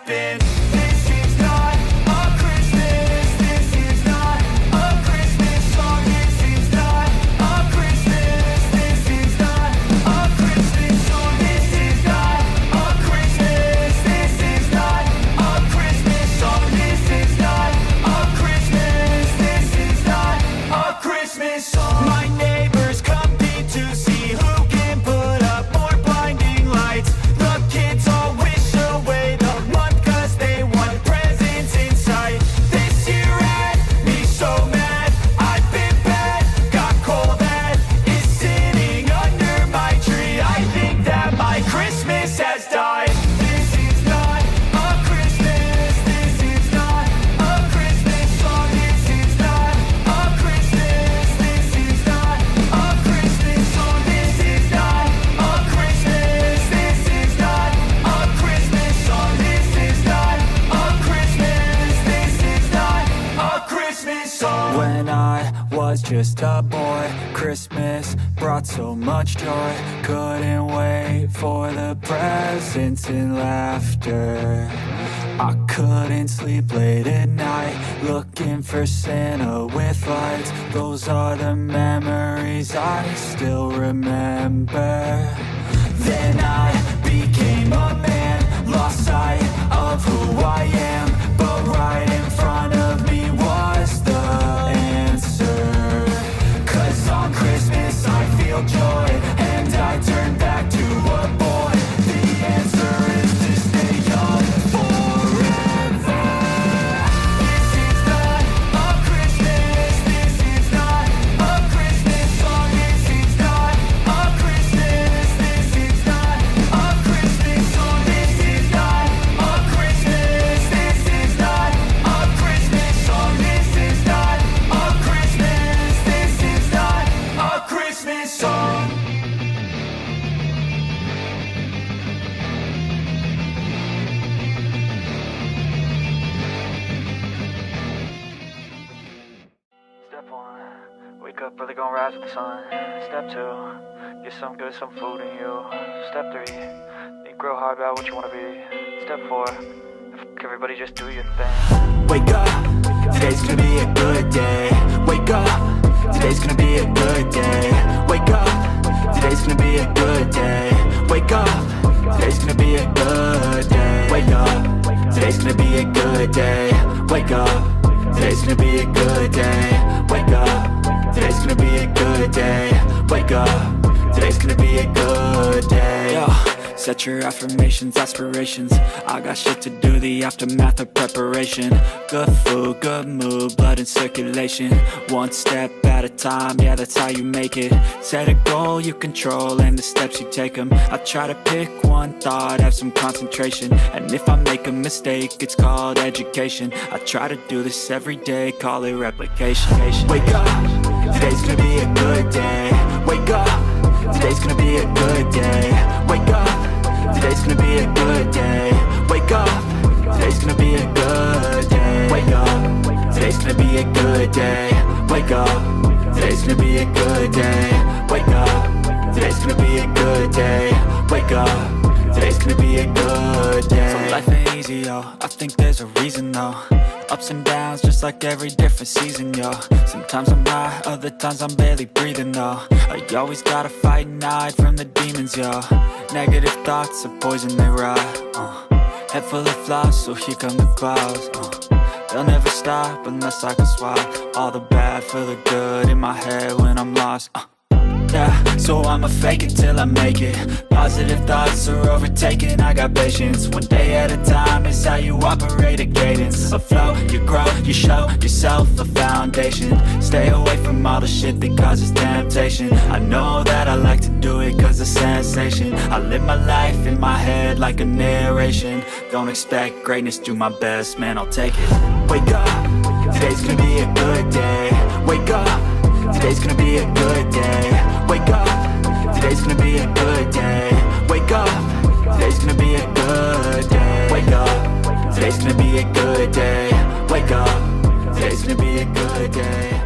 happen. This is not a Christmas. This is not a Christmas song. This is not a Christmas. This is not a Christmas song. This is not a Christmas. This is not a Christmas song. This is not a Christmas. This is not a Christmas song. My neighbors compete to see who can put up more blinding lights. The kids all wish away the month 'cause they want presents in sight. This year had me so mad. I've been bad, got coal that is sitting under my tree. I think that my Christmas has died. This is not a Christmas. This is not a Christmas song. This is not a Christmas. This is not a Christmas song. This is not a Christmas. This is not a Christmas song. This is not a Christmas. This is not a Christmas song. When I was just a boy, Christmas brought so much joy. Couldn't wait for the presents and laughter. I couldn't sleep late at night, looking for Santa with lights. Those are the memories I still remember. Then I became a man, lost sight of who I am. But right in front of me was the answer. 'Cause on Christmas I feel joy, and I turn back to a boy. The answer is to stay young forever. This is not a Christmas. This is not a Christmas song. This is not a Christmas. This is not a Christmas song. This is not a Christmas. This is not a Christmas song. This is not a Christmas. This is not a Christmas song. Step one, wake up early, gonna rise with the sun. Step two, get some good, some food in you. Step three, think real hard about what you wanna be. Step four, everybody just do your thing. Wake up, today's gonna be a good day. Wake up, today's gonna be a good day. Wake up, today's gonna be a good day. Wake up, today's gonna be a good day. Wake up, today's gonna be a good day. Wake up, today's gonna be a good day. Wake up, today's gonna be a good day. Wake up, today's gonna be a good day. Yo, set your affirmations, aspirations. I got shit to do, the aftermath of preparation. Good food, good mood, blood in circulation. One step at a time, yeah, that's how you make it. Set a goal you control and the steps you take them. I try to pick one thought, have some concentration. And if I make a mistake, it's called education. I try to do this every day, call it replication. Wake up, today's gonna be a good day. Wake up, today's gonna be a good day. Wake up, today's gonna be a good day. Wake up, today's gonna be a good day. Wake up, today's gonna be a good day. Wake up, today's gonna be a good day. Wake up, today's gonna be a good day. Wake up, today's gonna be a good day. So life ain't easy, yo, I think there's a reason though. Ups and downs, just like every different season, yo. Sometimes I'm high, other times I'm barely breathing, though. You always gotta fight and hide from the demons, yo. Negative thoughts are poison, they rot. Head full of flies, so here come the clouds. They'll never stop unless I can swap all the bad for the good in my head when I'm lost. Yeah, so I'ma fake it till I make it. Positive thoughts are overtaken, I got patience. One day at a time is how you operate a cadence. A flow, you grow, you show yourself a foundation. Stay away from all the shit that causes temptation. I know that I like to do it cause it's sensation. I live my life in my head like a narration. Don't expect greatness, do my best, man, I'll take it. Wake up, today's gonna be a good day. Wake up, today's gonna be a good day. Wake up, today's gonna be a good day. Wake up, today's gonna be a good day. Wake up, today's gonna be a good day. Wake up, today's gonna be a good day.